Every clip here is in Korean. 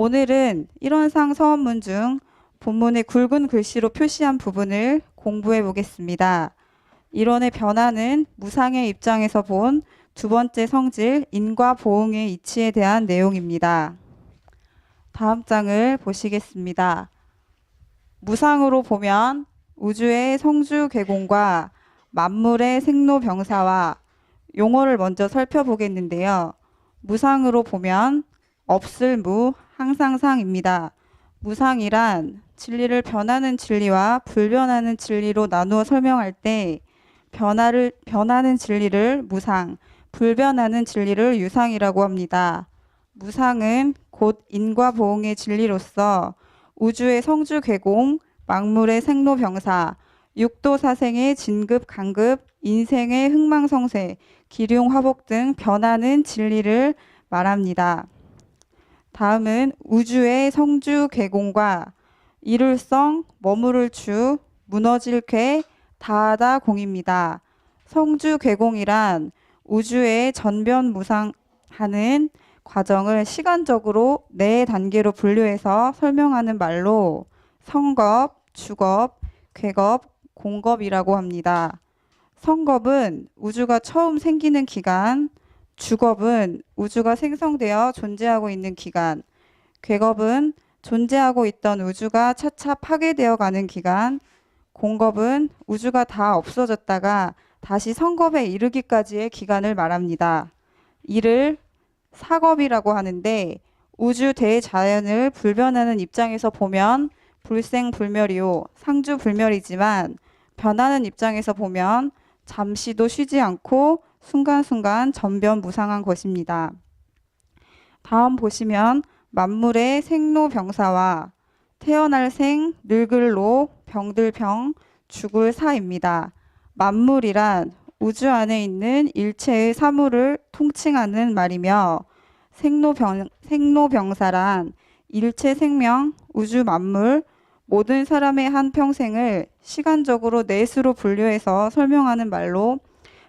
오늘은 일원상 서원문 중 본문의 굵은 글씨로 표시한 부분을 공부해 보겠습니다. 일원의 변화는 무상의 입장에서 본 두 번째 성질 인과 보응의 이치에 대한 내용입니다. 다음 장을 보시겠습니다. 무상으로 보면 우주의 성주 계공과 만물의 생로병사와 용어를 먼저 살펴보겠는데요. 무상으로 보면 없을 무, 항상 상입니다. 무상이란 진리를 변하는 진리와 불변하는 진리로 나누어 설명할 때 변하는 진리를 무상, 불변하는 진리를 유상이라고 합니다. 무상은 곧 인과 보응의 진리로서 우주의 성주 계공, 만물의 생로병사, 육도 사생의 진급 강급, 인생의 흥망성쇠, 기륭 화복 등 변하는 진리를 말합니다. 다음은 우주의 성주 계공과 이룰성, 머무를 추, 무너질 궤, 다하다 공입니다. 성주 계공이란 우주의 전변무상하는 과정을 시간적으로 네 단계로 분류해서 설명하는 말로 성겁, 주겁, 궤겁, 공겁이라고 합니다. 성겁은 우주가 처음 생기는 기간, 주겁은 우주가 생성되어 존재하고 있는 기간, 궤겁은 존재하고 있던 우주가 차차 파괴되어 가는 기간, 공겁은 우주가 다 없어졌다가 다시 성겁에 이르기까지의 기간을 말합니다. 이를 사겁이라고 하는데 우주 대자연을 불변하는 입장에서 보면 불생불멸이요 상주불멸이지만 변하는 입장에서 보면 잠시도 쉬지 않고 순간순간 전변무상한 것입니다. 다음 보시면 만물의 생로병사와 태어날 생, 늙을 노, 병들 병, 죽을 사입니다. 만물이란 우주 안에 있는 일체의 사물을 통칭하는 말이며 생로병사란 일체 생명, 우주 만물, 모든 사람의 한 평생을 시간적으로 넷으로 분류해서 설명하는 말로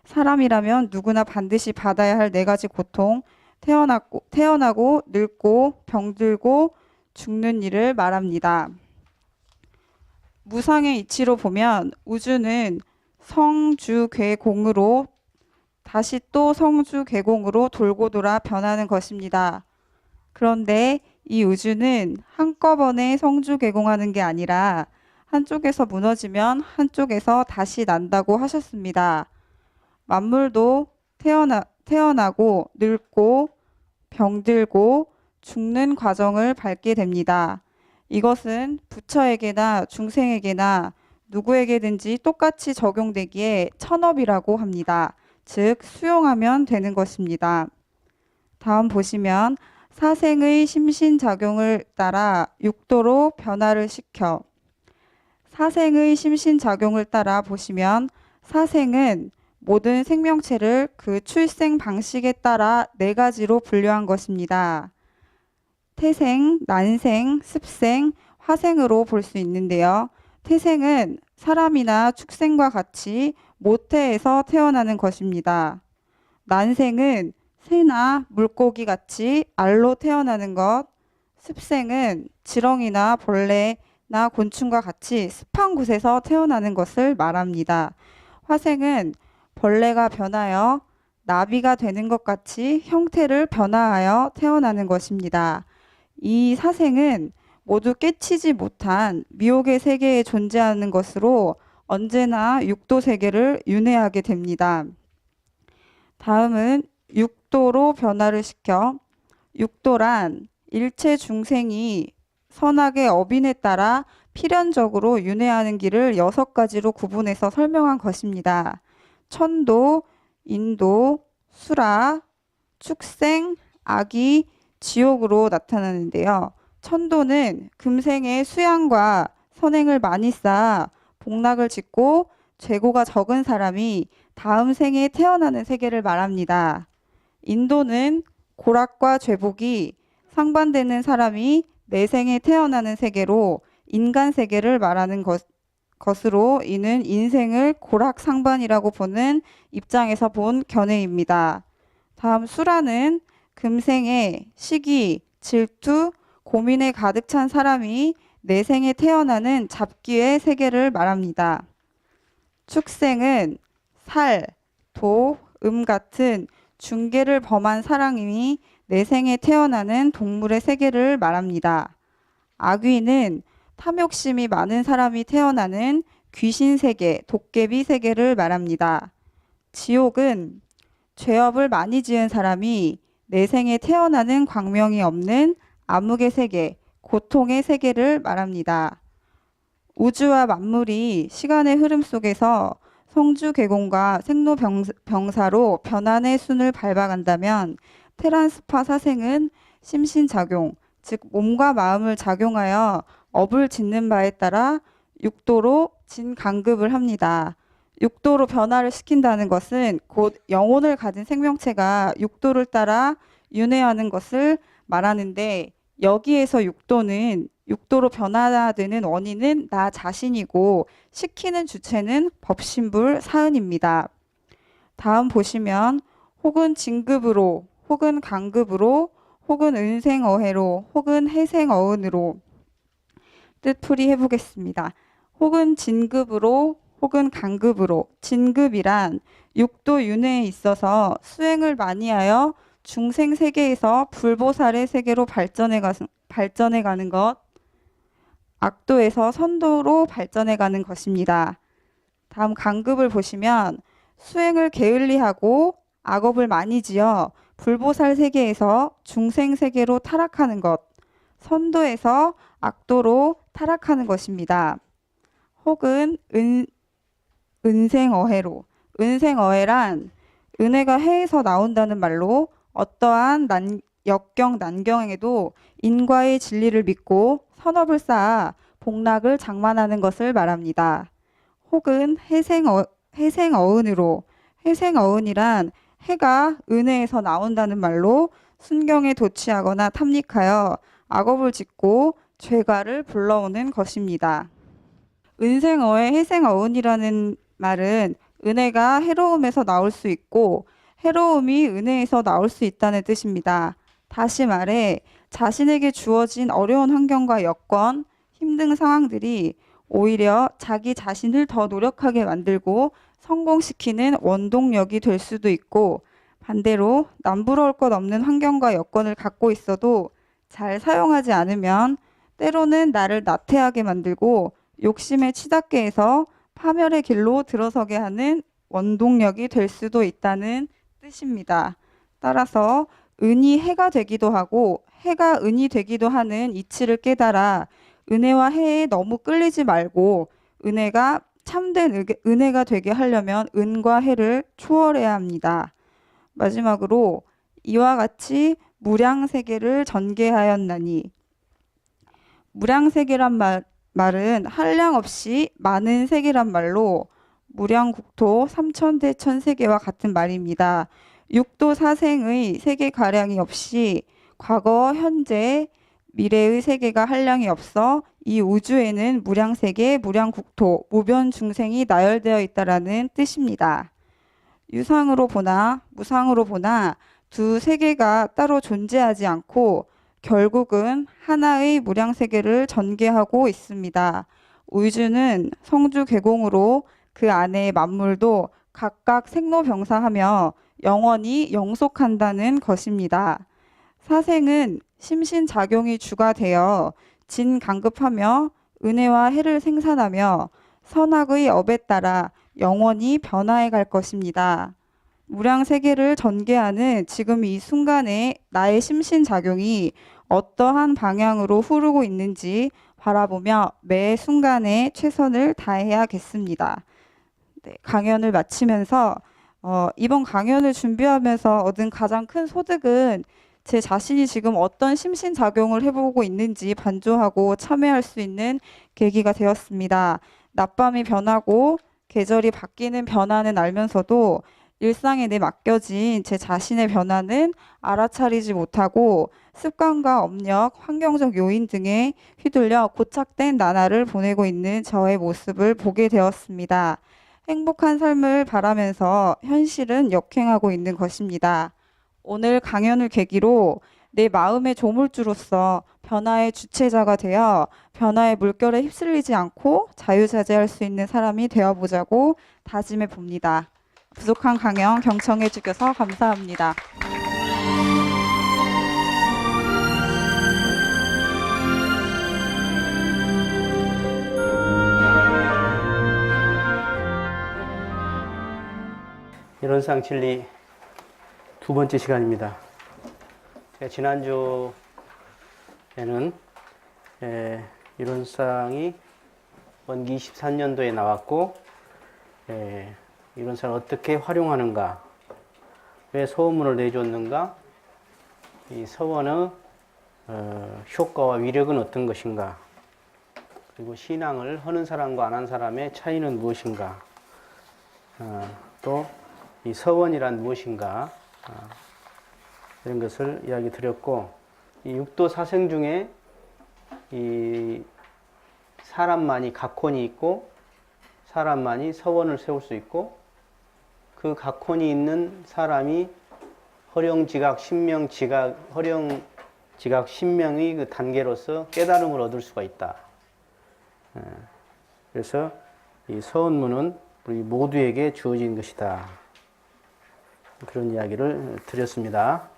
사람이라면 누구나 반드시 받아야 할 네 가지 고통, 태어나고 늙고 병들고 죽는 일을 말합니다. 무상의 이치로 보면 우주는 성주궤공으로 다시 또 성주궤공으로 돌고 돌아 변하는 것입니다. 그런데 이 우주는 한꺼번에 성주궤공하는 게 아니라 한쪽에서 무너지면 한쪽에서 다시 난다고 하셨습니다. 만물도 태어나고 늙고 병들고 죽는 과정을 밟게 됩니다. 이것은 부처에게나 중생에게나 누구에게든지 똑같이 적용되기에 천업이라고 합니다. 즉 수용하면 되는 것입니다. 다음 보시면 사생의 심신작용을 따라 육도로 변화를 시켜 사생의 심신작용을 따라 보시면 사생은 모든 생명체를 그 출생 방식에 따라 네 가지로 분류한 것입니다. 태생, 난생, 습생, 화생으로 볼 수 있는데요. 태생은 사람이나 축생과 같이 모태에서 태어나는 것입니다. 난생은 새나 물고기 같이 알로 태어나는 것, 습생은 지렁이나 벌레나 곤충과 같이 습한 곳에서 태어나는 것을 말합니다. 화생은 벌레가 변하여 나비가 되는 것 같이 형태를 변화하여 태어나는 것입니다. 이 사생은 모두 깨치지 못한 미혹의 세계에 존재하는 것으로 언제나 육도 세계를 윤회하게 됩니다. 다음은 육도로 변화를 시켜 육도란 일체 중생이 선악의 업인에 따라 필연적으로 윤회하는 길을 6가지로 구분해서 설명한 것입니다. 천도, 인도, 수라, 축생, 악이, 지옥으로 나타나는데요. 천도는 금생의 수양과 선행을 많이 쌓아 복락을 짓고 죄고가 적은 사람이 다음 생에 태어나는 세계를 말합니다. 인도는 고락과 죄복이 상반되는 사람이 내생에 태어나는 세계로 인간 세계를 말하는 것으로 이는 인생을 고락상반이라고 보는 입장에서 본 견해입니다. 다음 수라는 금생에 시기, 질투, 고민에 가득 찬 사람이 내 생에 태어나는 잡기의 세계를 말합니다. 축생은 살, 도, 같은 중계를 범한 사람이 내 생에 태어나는 동물의 세계를 말합니다. 악귀는 탐욕심이 많은 사람이 태어나는 귀신 세계, 도깨비 세계를 말합니다. 지옥은 죄업을 많이 지은 사람이 내 생에 태어나는 광명이 없는 암흑의 세계, 고통의 세계를 말합니다. 우주와 만물이 시간의 흐름 속에서 성주개공과 생로병사로 변환의 순을 밟아간다면 테란스파 사생은 심신작용, 즉 몸과 마음을 작용하여 업을 짓는 바에 따라 육도로 진강급을 합니다. 육도로 변화를 시킨다는 것은 곧 영혼을 가진 생명체가 육도를 따라 윤회하는 것을 말하는데, 여기에서 육도로 변화되는 원인은 나 자신이고 시키는 주체는 법신불 사은입니다. 다음 보시면 혹은 진급으로, 혹은 강급으로, 혹은 은생어해로, 혹은 해생어은으로 뜻풀이 해보겠습니다. 혹은 진급으로, 혹은 강급으로. 진급이란 육도 윤회에 있어서 수행을 많이 하여 중생 세계에서 불보살의 세계로 발전해 가는 것, 악도에서 선도로 발전해 가는 것입니다. 다음 강급을 보시면 수행을 게을리하고 악업을 많이 지어 불보살 세계에서 중생 세계로 타락하는 것, 선도에서 악도로 타락하는 것입니다. 혹은 은생어해로. 은생어해란 은혜가 해에서 나온다는 말로 어떠한 역경 난경에도 인과의 진리를 믿고 선업을 쌓아 복락을 장만하는 것을 말합니다. 혹은 해생어은으로. 해생어은이란 해가 은혜에서 나온다는 말로 순경에 도취하거나 탐닉하여 악업을 짓고 죄가를 불러오는 것입니다. 은생어의 해생어은이라는 말은 은혜가 해로움에서 나올 수 있고 해로움이 은혜에서 나올 수 있다는 뜻입니다. 다시 말해 자신에게 주어진 어려운 환경과 여건, 힘든 상황들이 오히려 자기 자신을 더 노력하게 만들고 성공시키는 원동력이 될 수도 있고, 반대로 남부러울 것 없는 환경과 여건을 갖고 있어도 잘 사용하지 않으면 때로는 나를 나태하게 만들고 욕심에 치닫게 해서 파멸의 길로 들어서게 하는 원동력이 될 수도 있다는 뜻입니다. 따라서 은이 해가 되기도 하고 해가 은이 되기도 하는 이치를 깨달아 은혜와 해에 너무 끌리지 말고 은혜가 참된 은혜가 되게 하려면 은과 해를 초월해야 합니다. 마지막으로 이와 같이 무량세계를 전개하였나니. 무량세계란 말은 한량 없이 많은 세계란 말로 무량국토 삼천대천세계와 같은 말입니다. 육도 사생의 세계 가량이 없이 과거, 현재, 미래의 세계가 한량이 없어 이 우주에는 무량세계, 무량국토, 무변중생이 나열되어 있다라는 뜻입니다. 유상으로 보나 무상으로 보나 두 세계가 따로 존재하지 않고 결국은 하나의 무량세계를 전개하고 있습니다. 우주는 성주개공으로 그 안의 만물도 각각 생로병사하며 영원히 영속한다는 것입니다. 사생은 심신작용이 주가 되어 진강급하며 은혜와 해를 생산하며 선악의 업에 따라 영원히 변화해 갈 것입니다. 무량세계를 전개하는 지금 이 순간에 나의 심신작용이 어떠한 방향으로 흐르고 있는지 바라보며 매 순간에 최선을 다해야겠습니다. 네, 강연을 마치면서 이번 강연을 준비하면서 얻은 가장 큰 소득은 제 자신이 지금 어떤 심신작용을 해보고 있는지 반조하고 참여할 수 있는 계기가 되었습니다. 낮밤이 변하고 계절이 바뀌는 변화는 알면서도 일상에 내 맡겨진 제 자신의 변화는 알아차리지 못하고 습관과 업력, 환경적 요인 등에 휘둘려 고착된 나날을 보내고 있는 저의 모습을 보게 되었습니다. 행복한 삶을 바라면서 현실은 역행하고 있는 것입니다. 오늘 강연을 계기로 내 마음의 조물주로서 변화의 주체자가 되어 변화의 물결에 휩쓸리지 않고 자유자재할 수 있는 사람이 되어보자고 다짐해 봅니다. 부족한 강연 경청해 주셔서 감사합니다. 이론상 진리 두 번째 시간입니다. 제가 지난주에는 이론상이 원기 23년도에 나왔고 이론상을 어떻게 활용하는가, 왜 서원문을 내줬는가, 이 서원의 효과와 위력은 어떤 것인가, 그리고 신앙을 하는 사람과 안 하는 사람의 차이는 무엇인가, 또 이 서원이란 무엇인가, 이런 것을 이야기 드렸고, 이 육도 사생 중에 이 사람만이 각혼이 있고 사람만이 서원을 세울 수 있고, 그 각혼이 있는 사람이 허령지각 신명지각 허령지각 신명의 그 단계로서 깨달음을 얻을 수가 있다. 그래서 이 서원문은 우리 모두에게 주어진 것이다. 그런 이야기를 드렸습니다.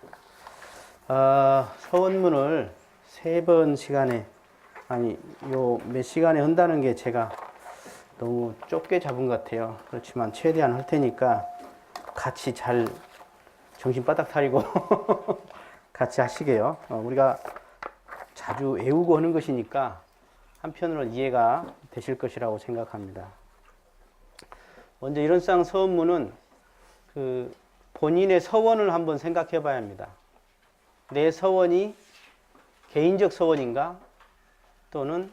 서원문을 3번 시간에, 아니, 요 몇 시간에 한다는 게 제가 너무 좁게 잡은 것 같아요. 그렇지만 최대한 할 테니까 같이 잘 정신 바짝 차리고 같이 하시게요. 우리가 자주 외우고 하는 것이니까 한편으로는 이해가 되실 것이라고 생각합니다. 먼저 이론상 서원문은 본인의 서원을 한번 생각해 봐야 합니다. 내 서원이 개인적 서원인가, 또는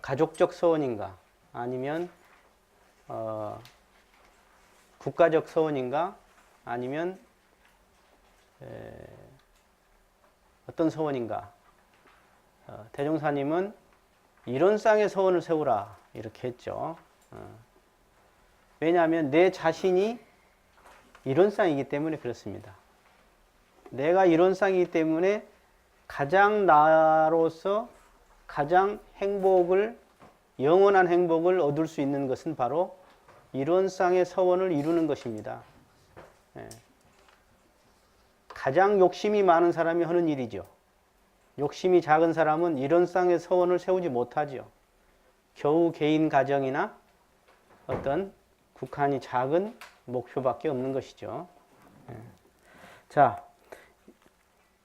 가족적 서원인가, 아니면 국가적 서원인가, 아니면 어떤 서원인가. 대종사님은 이론상의 서원을 세우라 이렇게 했죠. 왜냐하면 내 자신이 이론상이기 때문에 그렇습니다. 내가 이론상이기 때문에 가장 나로서 가장 영원한 행복을 얻을 수 있는 것은 바로 이론상의 서원을 이루는 것입니다. 가장 욕심이 많은 사람이 하는 일이죠. 욕심이 작은 사람은 이론상의 서원을 세우지 못하죠. 겨우 개인 가정이나 어떤 국한이 작은 목표밖에 없는 것이죠. 자,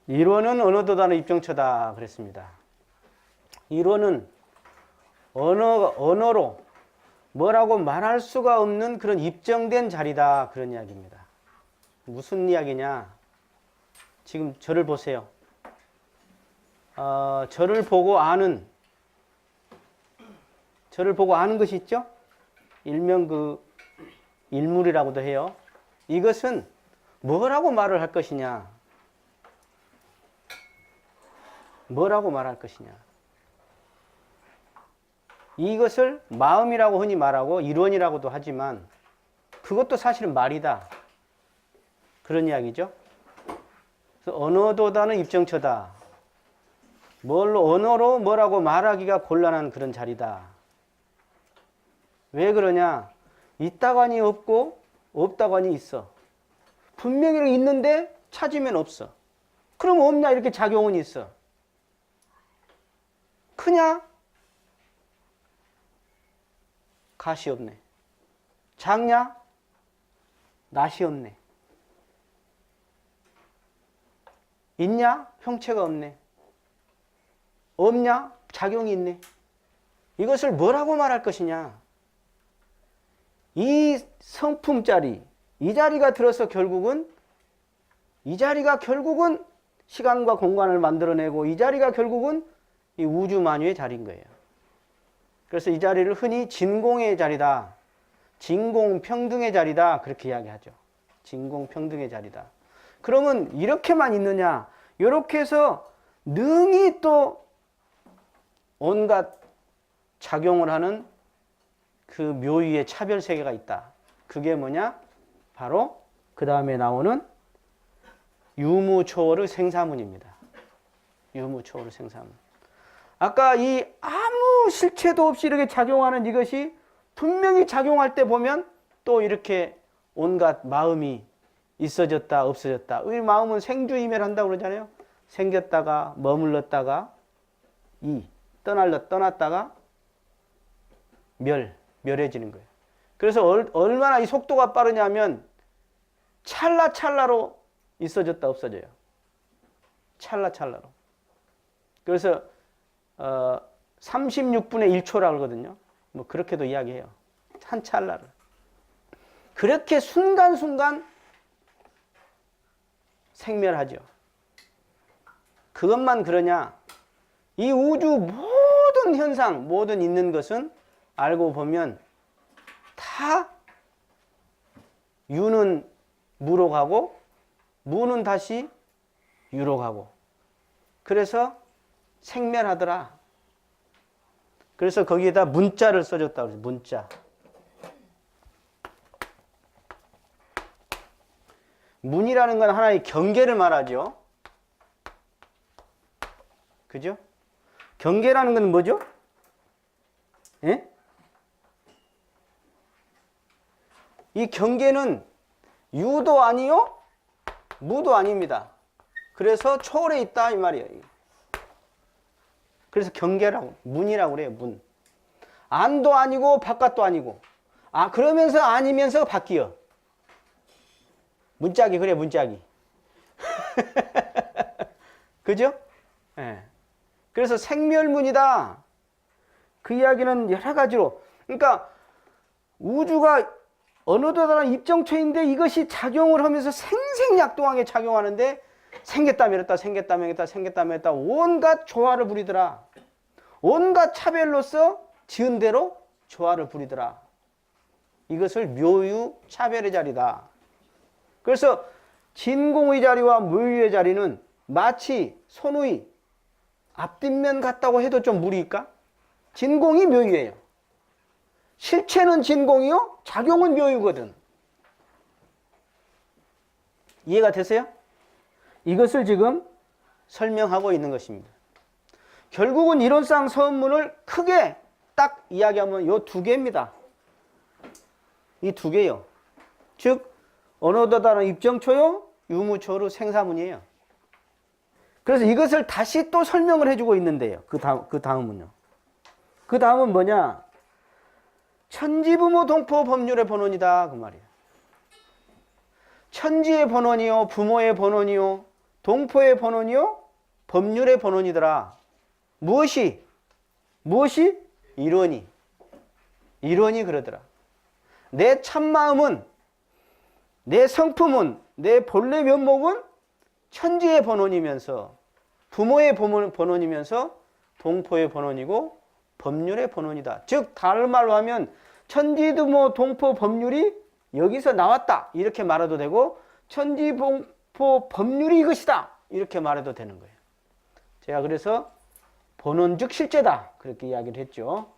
이론은 언어도단의 입정처다 그랬습니다. 이론은 언어로 뭐라고 말할 수가 없는 그런 입정된 자리다, 그런 이야기입니다. 무슨 이야기냐? 지금 저를 보세요. 저를 보고 아는 것이 있죠? 일명 일물이라고도 해요. 이것은 뭐라고 말을 할 것이냐? 뭐라고 말할 것이냐? 이것을 마음이라고 흔히 말하고 이론이라고도 하지만 그것도 사실은 말이다. 그런 이야기죠. 그래서 언어도다는 입정처다. 언어로 뭐라고 말하기가 곤란한 그런 자리다. 왜 그러냐? 있다가니 없고 없다가니 있어. 분명히 있는데 찾으면 없어. 그럼 없냐? 이렇게 작용은 있어. 크냐? 가시 없네. 작냐? 낯이 없네. 있냐? 형체가 없네. 없냐? 작용이 있네. 이것을 뭐라고 말할 것이냐? 이 성품자리, 이 자리가 들어서 결국은 시간과 공간을 만들어내고, 이 자리가 결국은 이 우주만유의 자리인 거예요. 그래서 이 자리를 흔히 진공의 자리다, 진공평등의 자리다, 그렇게 이야기하죠. 진공평등의 자리다. 그러면 이렇게만 있느냐? 이렇게 해서 능히 또 온갖 작용을 하는 그 묘유의 차별 세계가 있다. 그게 뭐냐? 바로 그 다음에 나오는 유무초월의 생사문입니다. 유무초를 생사문. 아까 이 아무 실체도 없이 이렇게 작용하는 이것이 분명히 작용할 때 보면 또 이렇게 온갖 마음이 있어졌다 없어졌다. 우리 마음은 생주이멸한다고 그러잖아요. 생겼다가 머물렀다가 떠났다가 멸해지는 거예요. 그래서 얼마나 이 속도가 빠르냐면 찰나찰나로 있어졌다 없어져요. 찰나찰나로. 그래서 36분의 1초라고 그러거든요. 뭐 그렇게도 이야기해요. 한 찰나를. 그렇게 순간순간 생멸하죠. 그것만 그러냐? 이 우주 모든 현상, 모든 있는 것은 알고 보면 다 유는 무로 가고 무는 다시 유로 가고 그래서 생멸하더라. 그래서 거기에다 문자를 써줬다고 그래요. 문자. 문이라는 건 하나의 경계를 말하죠. 그죠? 경계라는 건 뭐죠? 예? 이 경계는 유도 아니요, 무도 아닙니다. 그래서 초월에 있다 이 말이에요. 그래서 경계라고, 문이라고 그래요. 문. 안도 아니고 바깥도 아니고. 그러면서 아니면서 바뀌어. 문짝이 그래, 문짝이. 그죠? 예. 그래서 생멸문이다. 그 이야기는 여러 가지로. 그러니까 우주가 어느덧 다른 입정초인데 이것이 작용을 하면서 생생약동하게 작용하는데 생겼다 멸했다 생겼다 멸했다 생겼다 멸했다 온갖 조화를 부리더라. 온갖 차별로서 지은 대로 조화를 부리더라. 이것을 묘유 차별의 자리다. 그래서 진공의 자리와 묘유의 자리는 마치 손의 앞뒷면 같다고 해도 좀 무리일까? 진공이 묘유예요. 실체는 진공이요, 작용은 묘유거든. 이해가 되세요? 이것을 지금 설명하고 있는 것입니다. 결국은 이론상 서문을 크게 딱 이야기하면 요 두 개입니다. 이 두 개요. 즉 언어도 다른 입정초요, 유무초로 생사문이에요. 그래서 이것을 다시 또 설명을 해주고 있는데요. 그 다음은요. 그 다음은 뭐냐? 천지부모 동포 법률의 본원이다 그 말이에요. 천지의 본원이요, 부모의 본원이요, 동포의 본원이요, 법률의 본원이더라. 무엇이? 이론이 그러더라. 내 참마음은, 내 성품은, 내 본래 면목은 천지의 본원이면서 부모의 본원이면서 동포의 본원이고 법률의 본원이다. 즉 다른 말로 하면 천지부모 동포 법률이 여기서 나왔다 이렇게 말해도 되고 천지동포 법률이 이것이다 이렇게 말해도 되는 거예요. 제가 그래서 본원 즉 실제다 그렇게 이야기를 했죠.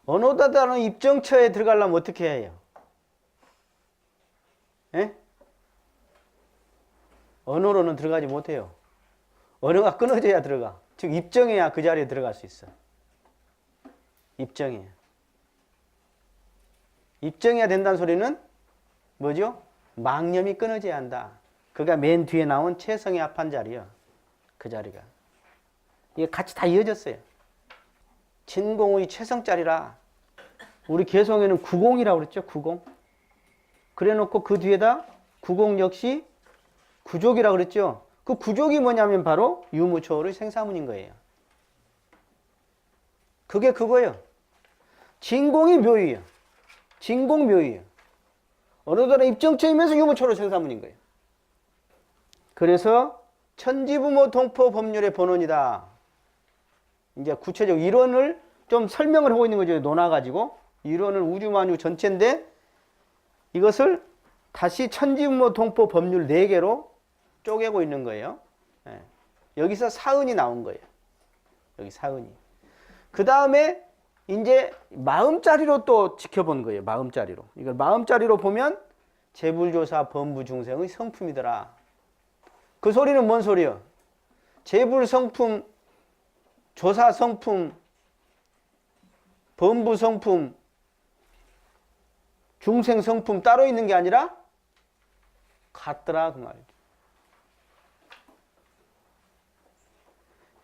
언어다 다른 입정처에 들어가려면 어떻게 해요? 예? 언어로는 들어가지 못해요. 언어가 끊어져야 들어가. 즉 입정해야 그 자리에 들어갈 수 있어. 입정해야 된다는 소리는 뭐죠? 망념이 끊어져야 한다. 그가 맨 뒤에 나온 최성의 합한 자리요. 그 자리가. 이게 같이 다 이어졌어요. 진공의 최성자리라. 우리 개성에는 구공이라고 그랬죠. 구공. 그래 놓고 그 뒤에다 구공 역시 구족이라고 그랬죠. 그 구족이 뭐냐면 바로 유무초월의 생사문인 거예요. 그게 그거예요. 진공이 묘유예요. 진공 묘유예요. 어느 나라 입정처이면서 유무초월 생사문인 거예요. 그래서 천지부모 동포 법률의 본원이다. 이제 구체적 이론을 좀 설명을 하고 있는 거죠. 논아가지고 이론을 우주만유 전체인데 이것을 다시 천지부모 동포 법률 4개로 쪼개고 있는 거예요. 예. 여기서 사은이 나온 거예요. 여기 사은이. 그 다음에 이제 마음자리로 또 지켜본 거예요. 마음자리로. 이걸 마음자리로 보면 재불조사 범부중생의 성품이더라. 그 소리는 뭔 소리요? 재불 성품, 조사 성품, 범부 성품, 중생 성품 따로 있는 게 아니라 같더라 그 말이죠.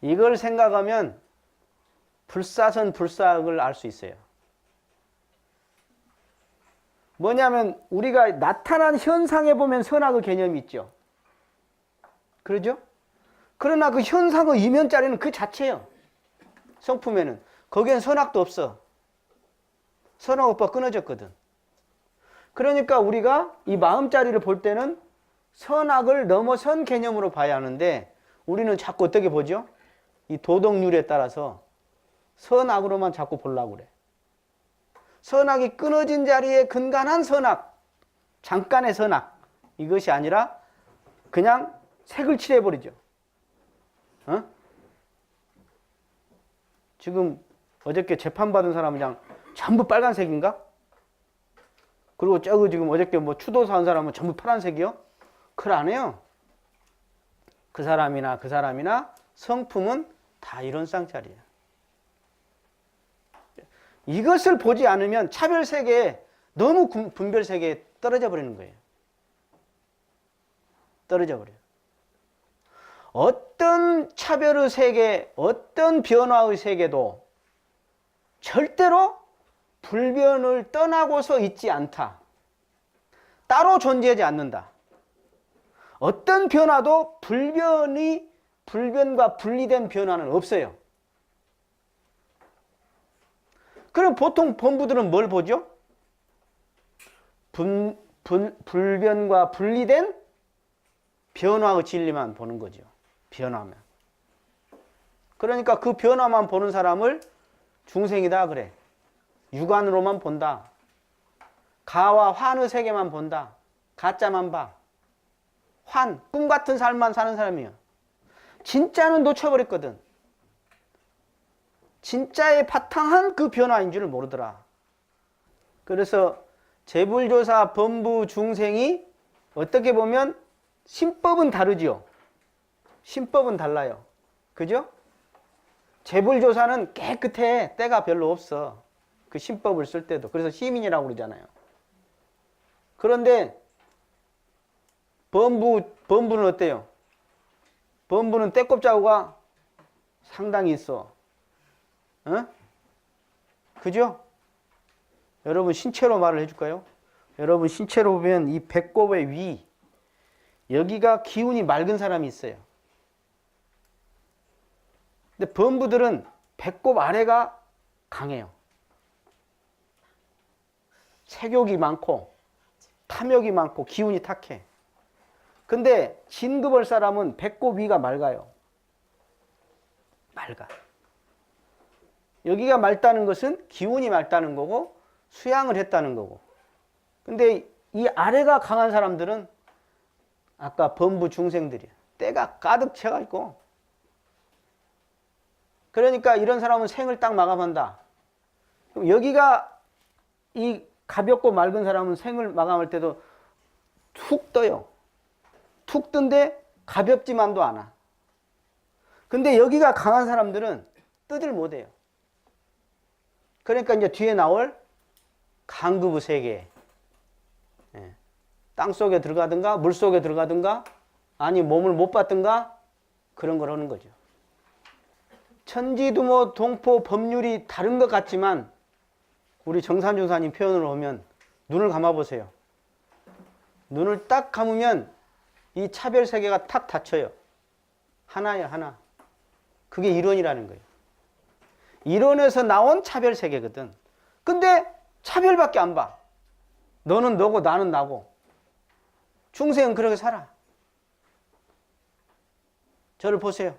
이걸 생각하면 불사선 불사학을 알 수 있어요. 뭐냐면 우리가 나타난 현상에 보면 선악의 개념이 있죠. 그러죠? 그러나 그 현상의 이면자리는 그 자체예요. 성품에는. 거기엔 선악도 없어. 선악 오빠 끊어졌거든. 그러니까 우리가 이 마음자리를 볼 때는 선악을 넘어선 개념으로 봐야 하는데 우리는 자꾸 어떻게 보죠? 이 도덕률에 따라서 선악으로만 자꾸 보려고 그래. 선악이 끊어진 자리에 근간한 선악, 잠깐의 선악, 이것이 아니라 그냥 색을 칠해버리죠. 어? 지금 어저께 재판받은 사람은 그냥 전부 빨간색인가? 그리고 저거 지금 어저께 뭐 추도사 한 사람은 전부 파란색이요? 그걸 안 해요. 그 사람이나 성품은 다 이런 쌍짜리예요. 이것을 보지 않으면 차별세계에 너무 분별세계에 떨어져 버리는 거예요. 떨어져 버려요. 어떤 차별의 세계, 어떤 변화의 세계도 절대로 불변을 떠나고서 있지 않다. 따로 존재하지 않는다. 어떤 변화도 불변과 분리된 변화는 없어요. 그럼 보통 범부들은 뭘 보죠? 불변과 분리된 변화의 진리만 보는 거죠. 변화면. 그러니까 그 변화만 보는 사람을 중생이다 그래. 육안으로만 본다. 가와 환의 세계만 본다. 가짜만 봐. 환, 꿈 같은 삶만 사는 사람이에요. 진짜는 놓쳐버렸거든. 진짜에 바탕한 그 변화인 줄을 모르더라. 그래서 재불조사, 범부, 중생이 어떻게 보면 신법은 다르죠. 신법은 달라요. 그죠? 재불조사는 깨끗해. 때가 별로 없어. 그 신법을 쓸 때도. 그래서 시민이라고 그러잖아요. 그런데 범부는 어때요? 범부는 때꼽 자구가 상당히 있어. 어? 그죠? 여러분 신체로 말을 해줄까요? 여러분 신체로 보면 이 배꼽의 위, 여기가 기운이 맑은 사람이 있어요. 근데 범부들은 배꼽 아래가 강해요. 색욕이 많고 탐욕이 많고 기운이 탁해. 근데 진급을 사람은 배꼽 위가 맑아요. 맑아. 여기가 맑다는 것은 기운이 맑다는 거고 수양을 했다는 거고. 근데 이 아래가 강한 사람들은 아까 범부 중생들이야. 때가 가득 채가지고. 그러니까 이런 사람은 생을 딱 마감한다. 그럼 여기가 이 가볍고 맑은 사람은 생을 마감할 때도 툭 떠요. 툭 뜬데 가볍지만도 않아. 근데 여기가 강한 사람들은 뜨질 못해요. 그러니까 이제 뒤에 나올 강급의 세계, 땅 속에 들어가든가 물 속에 들어가든가 아니 몸을 못 받든가 그런 걸 하는 거죠. 천지두모 동포 법률이 다른 것 같지만 우리 정산중사님 표현으로 보면 눈을 감아보세요. 눈을 딱 감으면 이 차별 세계가 탁 닫혀요. 하나예요, 하나. 그게 이론이라는 거예요. 이론에서 나온 차별 세계거든. 근데 차별밖에 안 봐. 너는 너고 나는 나고. 중생은 그렇게 살아. 저를 보세요.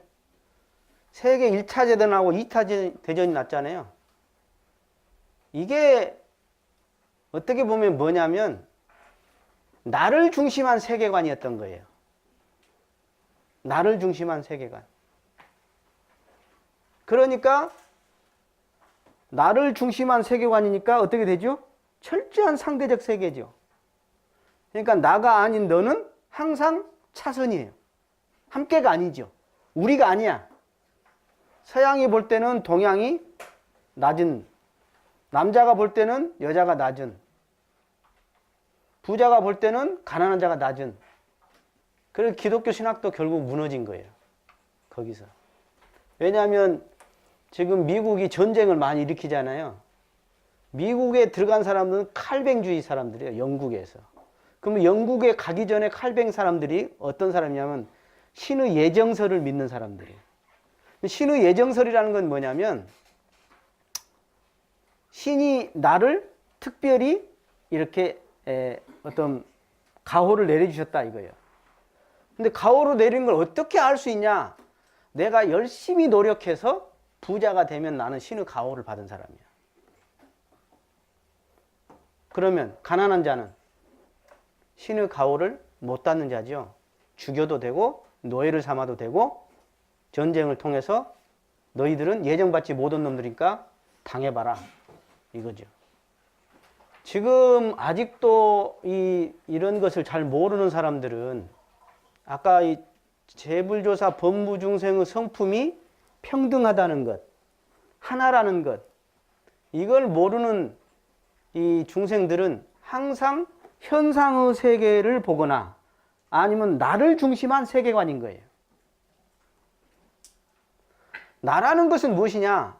세계 1차 대전하고 2차 대전이 났잖아요. 이게 어떻게 보면 뭐냐면 나를 중심한 세계관이었던 거예요. 나를 중심한 세계관. 그러니까 나를 중심한 세계관이니까 어떻게 되죠? 철저한 상대적 세계죠. 그러니까 나가 아닌 너는 항상 차선이에요. 함께가 아니죠. 우리가 아니야. 서양이 볼 때는 동양이 낮은, 남자가 볼 때는 여자가 낮은, 부자가 볼 때는 가난한 자가 낮은. 그래서 기독교 신학도 결국 무너진 거예요. 거기서. 왜냐하면 지금 미국이 전쟁을 많이 일으키잖아요. 미국에 들어간 사람들은 칼뱅주의 사람들이에요. 영국에서. 그러면 영국에 가기 전에 칼뱅 사람들이 어떤 사람이냐면 신의 예정설을 믿는 사람들이에요. 신의 예정설이라는 건 뭐냐면 신이 나를 특별히 이렇게 어떤 가호를 내려주셨다 이거예요. 근데 가호로 내린 걸 어떻게 알 수 있냐? 내가 열심히 노력해서 부자가 되면 나는 신의 가호를 받은 사람이야. 그러면 가난한 자는 신의 가호를 못 받는 자죠. 죽여도 되고 노예를 삼아도 되고 전쟁을 통해서 너희들은 예정받지 못한 놈들이니까 당해봐라 이거죠. 지금 아직도 이런 것을 잘 모르는 사람들은 아까 이 재불조사 법무중생의 성품이 평등하다는 것, 하나라는 것, 이걸 모르는 이 중생들은 항상 현상의 세계를 보거나 아니면 나를 중심한 세계관인 거예요. 나라는 것은 무엇이냐?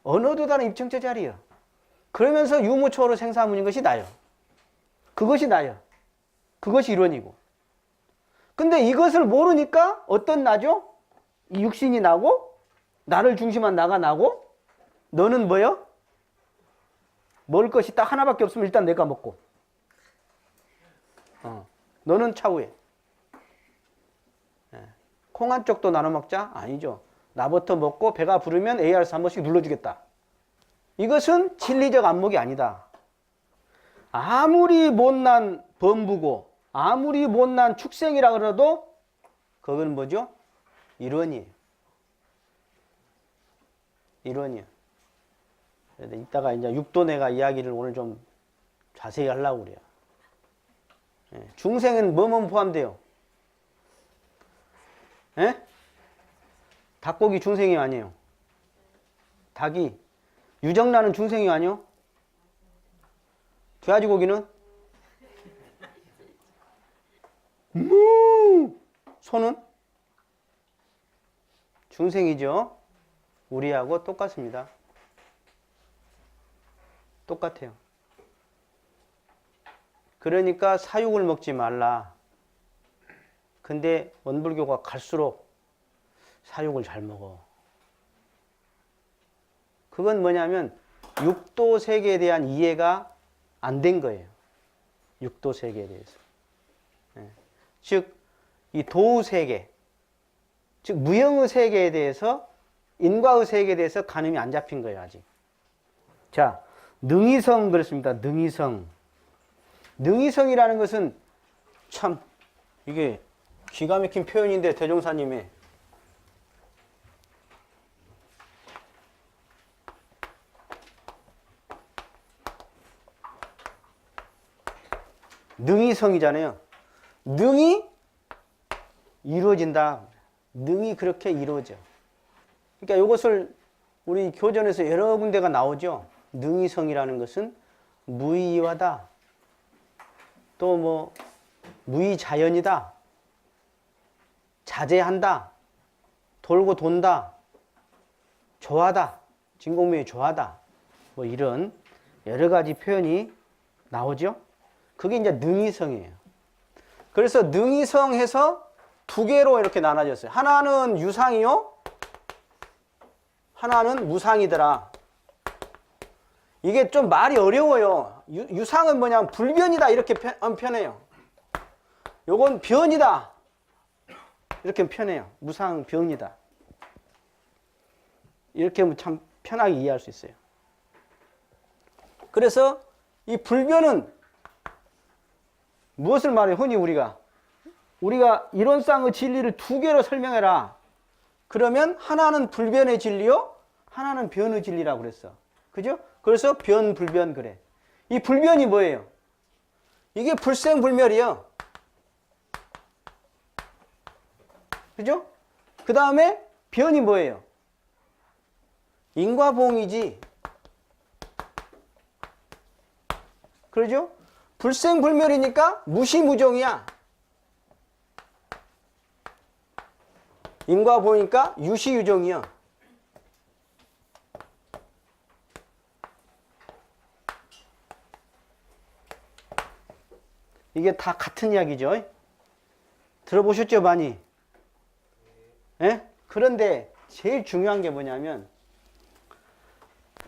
언어도 다른 입증처 자리요. 그러면서 유무초로 생사문인 것이 나요. 그것이 나요. 그것이 이론이고. 근데 이것을 모르니까 어떤 나죠? 이 육신이 나고 나를 중심한 나가 나고 너는 뭐요? 먹을 것이 딱 하나밖에 없으면 일단 내가 먹고 너는 차후에 콩 한 쪽도 나눠 먹자? 아니죠. 나부터 먹고 배가 부르면 ARS 한 번씩 눌러주겠다. 이것은 진리적 안목이 아니다. 아무리 못난 범부고 아무리 못난 축생이라 그래도 그건 뭐죠? 이론이에요. 이론이에요. 이따가 이제 육도내가 이야기를 오늘 좀 자세히 하려고 그래요. 중생은 뭐뭐 포함돼요? 예? 닭고기 중생이 아니에요. 닭이. 유정란은 중생이 아니요? 돼지고기는? 소는? 중생이죠. 우리하고 똑같습니다. 똑같아요. 그러니까 사육을 먹지 말라. 근데 원불교가 갈수록 사육을 잘 먹어. 그건 뭐냐면 육도 세계에 대한 이해가 안 된 거예요. 육도 세계에 대해서. 즉, 이 도의 세계, 즉 무형의 세계에 대해서 인과의 세계에 대해서 가늠이 안 잡힌 거예요, 아직. 자, 능이성 그렇습니다. 능이성. 능이성이라는 것은 참 이게 기가 막힌 표현인데 대종사님의 능이성이잖아요. 능이 이루어진다. 능이 그렇게 이루어져. 그러니까 이것을 우리 교전에서 여러 군데가 나오죠. 능이성이라는 것은 무의이하다. 또 뭐 무의자연이다. 자제한다. 돌고 돈다. 조하다. 진공명이 조하다. 뭐 이런 여러 가지 표현이 나오죠. 그게 이제 능이성이에요. 그래서 능이성해서 두 개로 이렇게 나눠졌어요. 하나는 유상이요. 하나는 무상이더라. 이게 좀 말이 어려워요. 유상은 뭐냐면 불변이다 이렇게 표현해요. 요건 변이다 이렇게 표현해요. 무상 변이다. 이렇게 하면 참 편하게 이해할 수 있어요. 그래서 이 불변은 무엇을 말해요? 흔히 우리가 이론상의 진리를 두 개로 설명해라. 그러면 하나는 불변의 진리요, 하나는 변의 진리라고 그랬어. 그죠? 그래서 변, 불변 그래. 이 불변이 뭐예요? 이게 불생불멸이요. 그죠? 그 다음에 변이 뭐예요? 인과보응이지. 그러죠? 불생불멸이니까 무시무종이야. 인과보응이니까 유시유종이야. 이게 다 같은 이야기죠. 들어보셨죠, 많이? 예? 그런데 제일 중요한 게 뭐냐면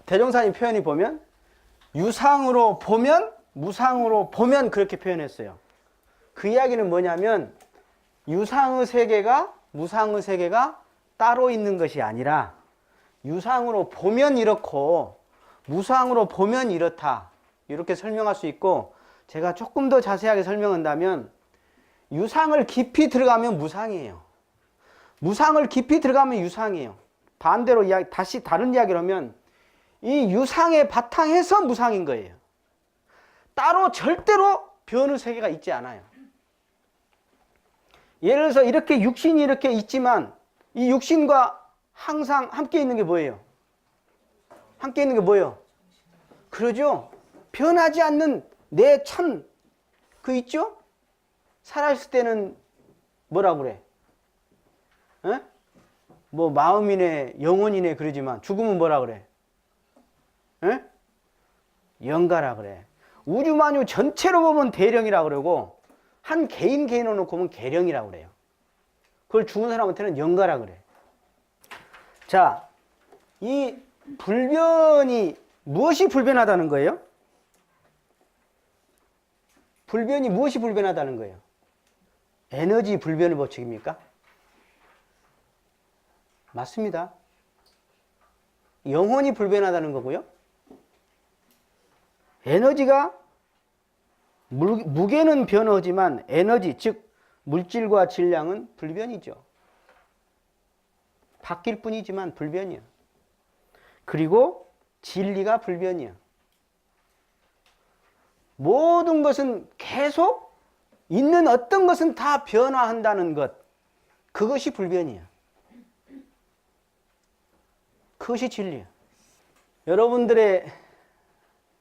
대종사님 표현이 보면 유상으로 보면 무상으로 보면 그렇게 표현했어요. 그 이야기는 뭐냐면 유상의 세계가 무상의 세계가 따로 있는 것이 아니라 유상으로 보면 이렇고 무상으로 보면 이렇다. 이렇게 설명할 수 있고, 제가 조금 더 자세하게 설명한다면 유상을 깊이 들어가면 무상이에요. 무상을 깊이 들어가면 유상이에요. 반대로 다시 다른 이야기를 하면 이 유상의 바탕에서 무상인 거예요. 따로 절대로 변의 세계가 있지 않아요. 예를 들어서 이렇게 육신이 이렇게 있지만 이 육신과 항상 함께 있는 게 뭐예요? 함께 있는 게 뭐예요? 그러죠? 변하지 않는 내 참 그 있죠? 살아있을 때는 뭐라 그래? 에? 뭐 마음이네 영혼이네 그러지만 죽으면 뭐라 그래? 에? 영가라 그래. 우주만유 전체로 보면 대령이라 그러고 한 개인 개인으로 놓고 보면 계령이라 그래요. 그걸 죽은 사람한테는 영가라 그래. 자, 이 불변이 무엇이 불변하다는 거예요? 불변이 무엇이 불변하다는 거예요? 에너지 불변의 법칙입니까? 맞습니다. 영혼이 불변하다는 거고요. 에너지가 무게는 변하지만 에너지 즉 물질과 질량은 불변이죠. 바뀔 뿐이지만 불변이야. 그리고 진리가 불변이야. 모든 것은 계속 있는 어떤 것은 다 변화한다는 것, 그것이 불변이야. 그것이 진리야. 여러분들의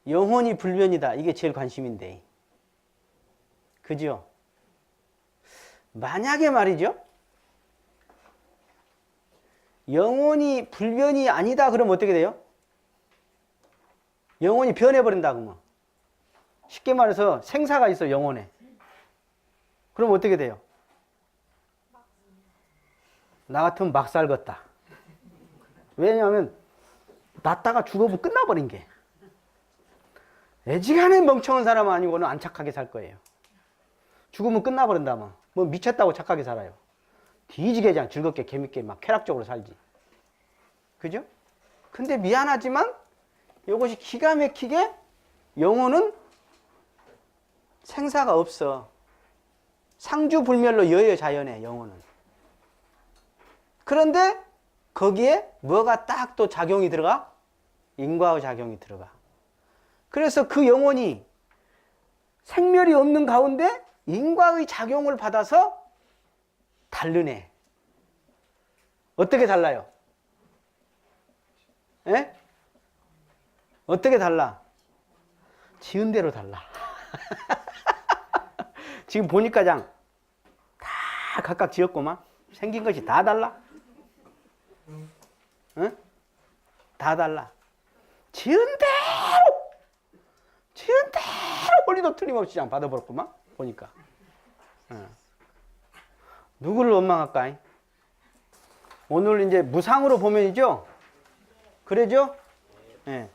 영혼이 불변이다. 이게 제일 관심인데. 그죠? 만약에 말이죠. 영혼이 불변이 아니다 그러면 어떻게 돼요? 영혼이 변해버린다 그러면. 쉽게 말해서 생사가 있어 영혼에. 그럼 어떻게 돼요? 나 같으면 막 살겠다. 왜냐하면 낳다가 죽어보면 끝나버린 게. 애지간히 멍청한 사람 아니고는 안 착하게 살 거예요. 죽으면 끝나버린다면 뭐 미쳤다고 착하게 살아요. 뒤지게 그냥 즐겁게 재밌게 막 쾌락적으로 살지. 그죠? 근데 미안하지만 이것이 기가 막히게 영혼은 생사가 없어. 상주불멸로 여여자연해 영혼은. 그런데 거기에 뭐가 딱 또 작용이 들어가? 인과의 작용이 들어가. 그래서 그 영혼이 생멸이 없는 가운데 인과의 작용을 받아서 다르네. 어떻게 달라요? 에? 어떻게 달라? 지은 대로 달라. 지금 보니까 다 각각 지었구만. 생긴 것이 다 달라. 응? 다 달라. 지은 대로 홀리도 틀림없이 그냥 받아버렸구만. 보니까. 응. 누구를 원망할까? 오늘 이제 무상으로 보면이죠? 그래죠? 예.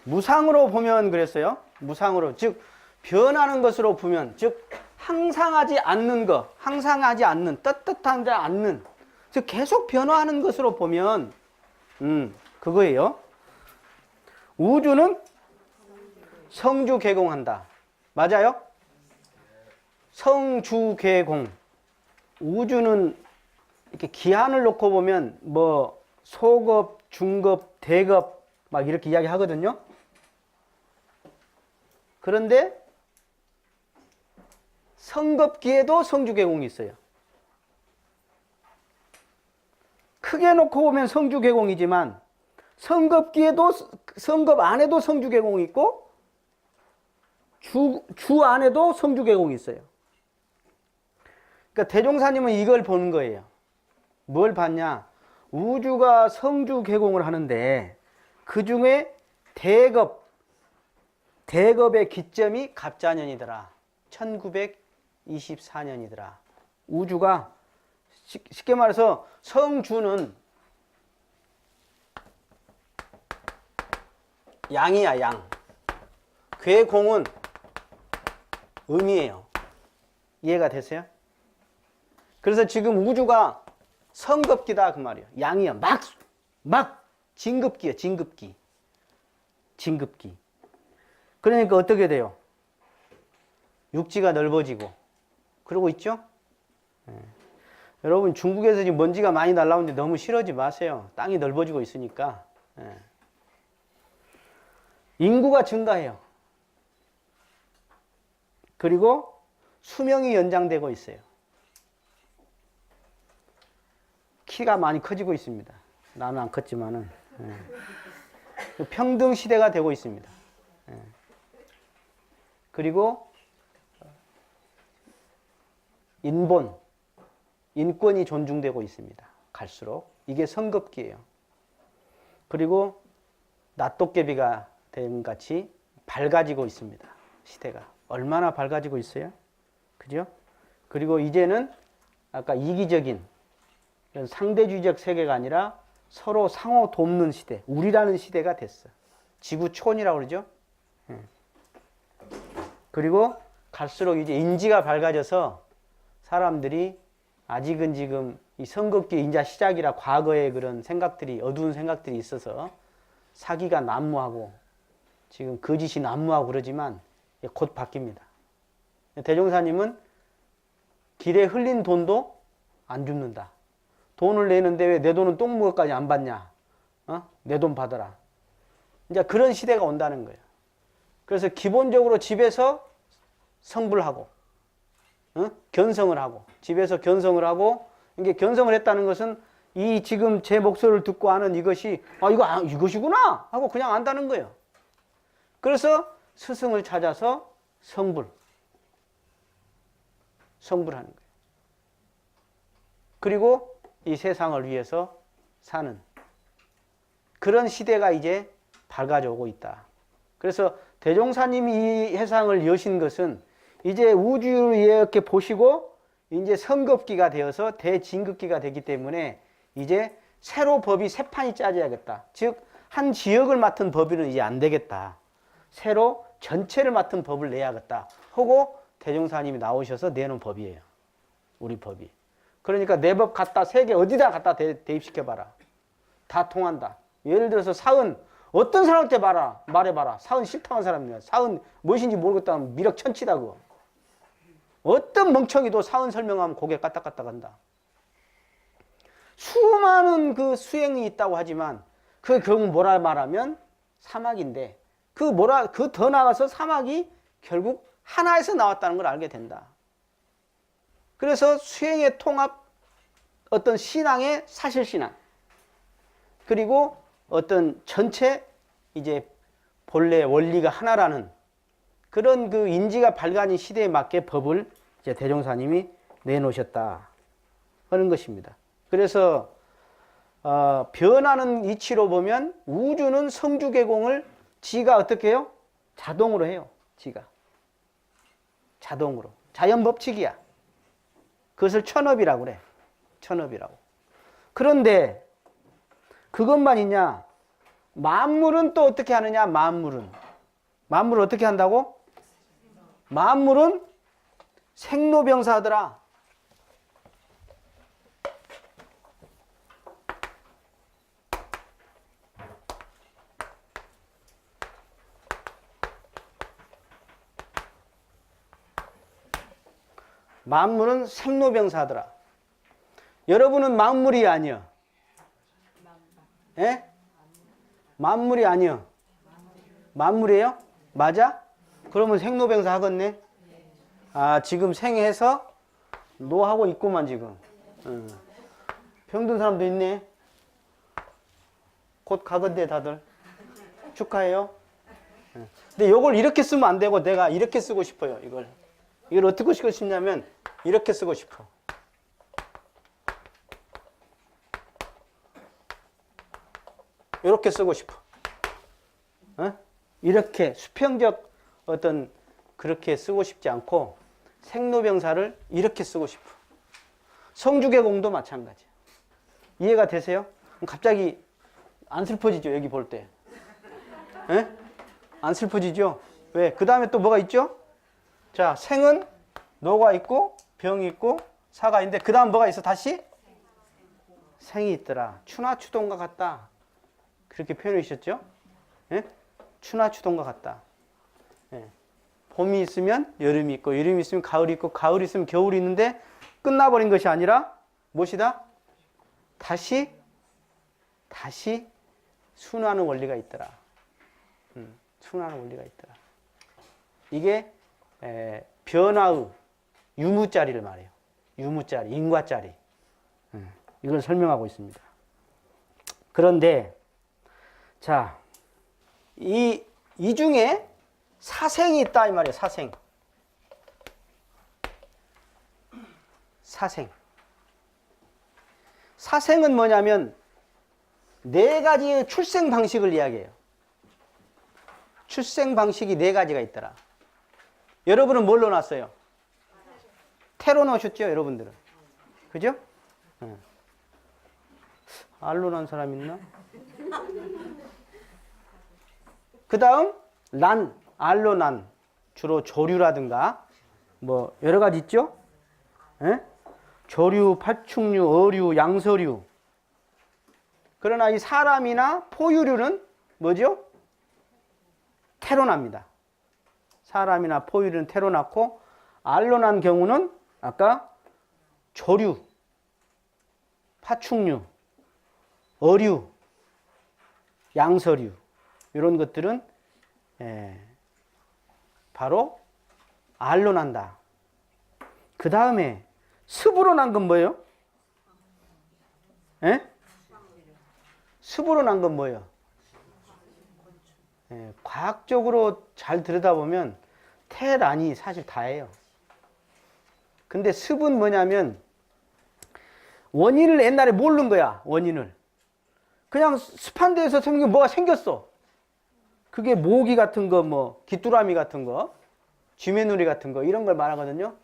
무상으로 보면 그랬어요. 무상으로. 즉, 변하는 것으로 보면, 즉, 항상하지 않는 것, 항상하지 않는, 떳떳하지 않는, 즉, 계속 변화하는 것으로 보면, 그거예요. 우주는 성주개공한다. 맞아요? 성주개공. 우주는 이렇게 기한을 놓고 보면, 뭐, 소급, 중급, 대급, 막 이렇게 이야기 하거든요. 그런데 성급기에도 성주개공이 있어요. 크게 놓고 보면 성주개공이지만 성급기에도 성급 안에도 성주개공이 있고 주 안에도 성주개공이 있어요. 그러니까 대종사님은 이걸 보는 거예요. 뭘 봤냐? 우주가 성주개공을 하는데 그 중에 대겁의 기점이 갑자년이더라. 1924년이더라. 우주가 쉽게 말해서 성주는 양이야, 양. 괴공은 음이에요. 이해가 되세요? 그래서 지금 우주가 성급기다 그 말이에요. 양이야. 막 진급기야, 진급기. 진급기. 그러니까 어떻게 돼요? 육지가 넓어지고 그러고 있죠? 여러분 중국에서 지금 먼지가 많이 날라오는데 너무 싫어하지 마세요. 땅이 넓어지고 있으니까. 인구가 증가해요. 그리고 수명이 연장되고 있어요. 키가 많이 커지고 있습니다. 나는 안 컸지만은. 평등 시대가 되고 있습니다. 그리고 인권이 존중되고 있습니다. 갈수록. 이게 성급기예요. 그리고 낫도깨비가 됨 같이 밝아지고 있습니다. 시대가. 얼마나 밝아지고 있어요? 그죠? 그리고 이제는 아까 이기적인 상대주의적 세계가 아니라 서로 상호 돕는 시대, 우리라는 시대가 됐어. 지구촌이라고 그러죠? 그리고 갈수록 이제 인지가 밝아져서 사람들이 아직은 지금 이 성급기 인자 시작이라 과거의 그런 생각들이, 어두운 생각들이 있어서 사기가 난무하고 지금 거짓이 난무하고 그러지만 곧 바뀝니다. 대종사님은 길에 흘린 돈도 안 줍는다. 돈을 내는데 왜 내 돈은 똥무까지 안 받냐? 내 돈 받아라. 이제 그런 시대가 온다는 거예요. 그래서 기본적으로 집에서 성불하고, 견성을 하고, 집에서 견성을 하고, 이게 견성을 했다는 것은 이 지금 제 목소리를 듣고 아는 이것이, 이것이구나! 하고 그냥 안다는 거예요. 그래서 스승을 찾아서 성불하는 거예요. 그리고 이 세상을 위해서 사는 그런 시대가 이제 밝아져 오고 있다. 그래서 대종사님이 이 해상을 여신 것은 이제 우주를 이렇게 보시고 이제 성급기가 되어서 대진급기가 되기 때문에 이제 새로 법이 새 판이 짜져야겠다. 즉, 한 지역을 맡은 법인은 이제 안 되겠다. 새로 전체를 맡은 법을 내야겠다. 하고 대종사님이 나오셔서 내놓은 법이에요. 우리 법이. 그러니까 내 법 갖다 세계 어디다 갖다 대입시켜봐라. 다 통한다. 예를 들어서 사은 어떤 사람한테 말해봐라. 사은 싫다는 사람이야. 사은 무엇인지 모르겠다면 미력천치다 그거. 어떤 멍청이도 사은 설명하면 고개 까딱까딱 한다. 수많은 그 수행이 있다고 하지만 그 결국 뭐라 말하면 사막인데 그 더 나가서 사막이 결국 하나에서 나왔다는 걸 알게 된다. 그래서 수행의 통합, 어떤 신앙의 사실신앙, 그리고 어떤 전체 이제 본래 원리가 하나라는 그런 그 인지가 밝아진 시대에 맞게 법을 이제 대종사님이 내놓으셨다 하는 것입니다. 그래서 변하는 이치로 보면 우주는 성주개공을 지가 어떻게 해요? 자동으로 해요. 지가. 자동으로. 자연법칙이야. 그것을 천업이라고 그래. 천업이라고. 그런데 그것만 있냐? 만물은 또 어떻게 하느냐? 만물은 어떻게 한다고? 만물은 생로병사하더라. 만물은 생로병사하더라. 여러분은 만물이 아니여. 예? 만물이 아니여. 만물이에요? 맞아? 그러면 생로병사 하겠네? 아, 지금 생해서 노하고 있구만, 지금. 병든 사람도 있네? 곧 가건대 다들. 축하해요. 예. 근데 요걸 이렇게 쓰면 안 되고 내가 이렇게 쓰고 싶어요. 이걸 어떻게 쓰고 싶냐면 이렇게 쓰고 싶어. 이렇게 쓰고 싶어. 어? 이렇게 수평적 어떤 그렇게 쓰고 싶지 않고 생로병사를 이렇게 쓰고 싶어. 성주개공도 마찬가지야. 이해가 되세요? 그럼 갑자기 안 슬퍼지죠? 여기 볼 때. 에? 안 슬퍼지죠? 왜? 그 다음에 또 뭐가 있죠? 자, 생은 노가 있고 병이 있고 사가 있는데 그 다음 뭐가 있어? 다시? 생이 있더라. 추나추동과 같다. 그렇게 표현해 주셨죠? 예? 추나추동과 같다. 예. 봄이 있으면 여름이 있고 여름이 있으면 가을이 있고 가을이 있으면 겨울이 있는데 끝나버린 것이 아니라 무엇이다? 다시 순환하는 원리가 있더라. 순환하는 원리가 있더라. 이게 변화의 유무자리를 말해요. 유무자리, 인과자리. 이걸 설명하고 있습니다. 그런데 자, 이 중에 사생이 있다 이 말이에요. 사생은 뭐냐면 네 가지의 출생 방식을 이야기해요. 출생 방식이 네 가지가 있더라. 여러분은 뭘로 났어요? 태로 나오셨죠, 여러분들은? 그죠? 알로 난 사람 있나? 그 다음 알로 난 주로 조류라든가 뭐 여러 가지 있죠? 예? 조류, 파충류, 어류, 양서류. 그러나 이 사람이나 포유류는 뭐죠? 태로납니다. 사람이나 포유류는 태로났고 알로 난 경우는 아까 조류, 파충류, 어류, 양서류 이런 것들은 바로 알로 난다. 그 다음에 습으로 난 건 뭐예요? 습으로 난 건 뭐예요? 과학적으로 잘 들여다보면 태란이 사실 다예요. 근데 습은 뭐냐면 원인을 옛날에 모르는 거야. 원인을. 그냥 습한 데에서 생긴 뭐가 생겼어. 그게 모기 같은 거, 뭐 귀뚜라미 같은 거, 쥐매누리 같은 거 이런 걸 말하거든요.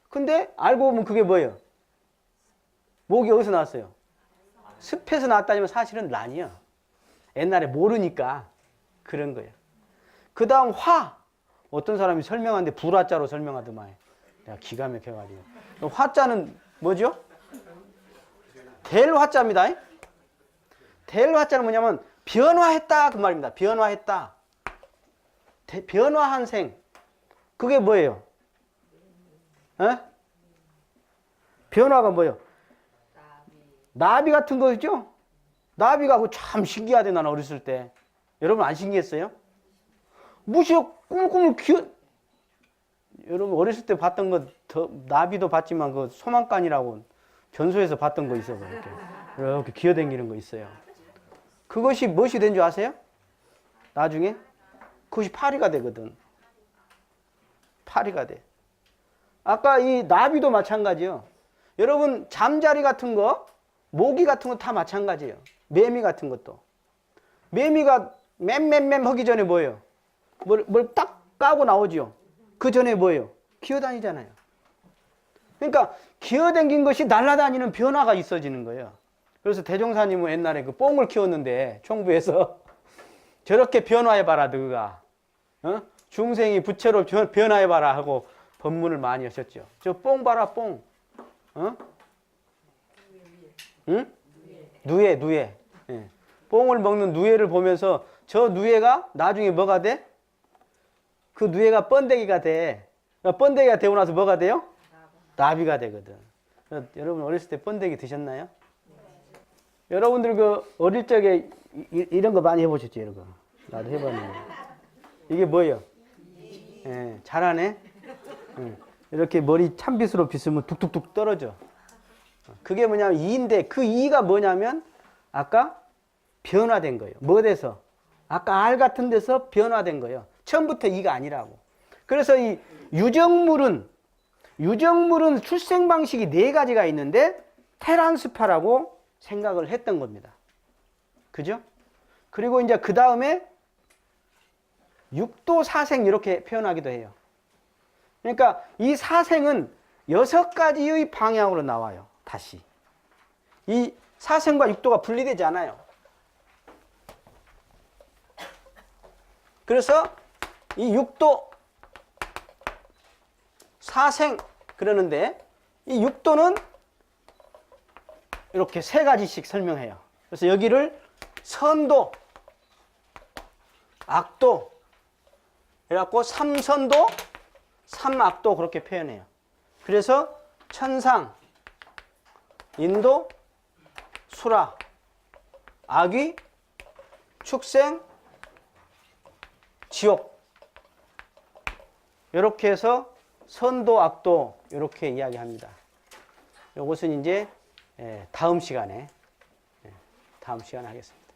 근데 알고 보면 그게 뭐예요? 모기 어디서 나왔어요? 습해서 나왔다면 사실은 란이야. 옛날에 모르니까 그런 거예요. 그 다음 화. 어떤 사람이 설명하는데 불화자로 설명하더만. 내가 기가 막혀가지고. 화자는 뭐죠? 될 화자입니다. 될 화자는 뭐냐면 변화했다 그 말입니다. 변화했다. 변화한 생. 그게 뭐예요? 변화가 뭐예요? 나비 같은 거죠? 나비가 그거 참 신기하대 나는 어렸을 때. 여러분 안 신기했어요? 무시어 꾸물꾸물 여러분 어렸을 때 봤던 거 나비도 봤지만 그 소망간이라고 전소에서 봤던 거 있어. 이렇게 기어다니는 거 있어요. 그것이 무엇이 된 줄 아세요? 나중에? 그것이 파리가 되거든. 파리가 돼. 아까 이 나비도 마찬가지예요. 여러분 잠자리 같은 거, 모기 같은 거 다 마찬가지예요. 매미 같은 것도. 매미가 맴 하기 전에 뭐예요? 뭘 딱 까고 나오죠. 그 전에 뭐예요? 기어다니잖아요. 그러니까 기어다닌 것이 날아다니는 변화가 있어지는 거예요. 그래서 대종사님은 옛날에 그 뽕을 키웠는데 총부에서 저렇게 변화해봐라 너가. 중생이 부채로 변화해봐라 하고 법문을 많이 하셨죠. 저 뽕 봐라 뽕. 응? 누에. 예. 뽕을 먹는 누에를 보면서 저 누에가 나중에 뭐가 돼? 그 누에가 번데기가 돼. 번데기가 되고 나서 뭐가 돼요? 나비가 되거든. 여러분 어렸을 때 번데기 드셨나요? 여러분들 그 어릴 적에 이런 거 많이 해보셨죠? 이런 거. 나도 해봤는데. 이게 뭐예요? 예, 잘하네. 이렇게 머리 찬빗으로 빗으면 뚝뚝뚝 떨어져. 그게 뭐냐면 이인데 그 이가 뭐냐면 아까 변화된 거예요. 뭐 돼서? 아까 알 같은 데서 변화된 거예요. 처음부터 이가 아니라고. 그래서 이 유정물은 출생 방식이 네 가지가 있는데 테란스파라고 생각을 했던 겁니다. 그죠? 그리고 이제 그 다음에 육도 사생 이렇게 표현하기도 해요. 그러니까 이 사생은 6가지의 방향으로 나와요. 다시. 이 사생과 육도가 분리되지 않아요. 그래서 이 육도 사생 그러는데 이 육도는 이렇게 3가지씩 설명해요. 그래서 여기를 선도, 악도, 그래갖고 삼선도, 삼악도 그렇게 표현해요. 그래서 천상, 인도, 수라, 악귀, 축생, 지옥 이렇게 해서 선도, 악도 이렇게 이야기합니다. 이것은 이제 다음 시간에 하겠습니다.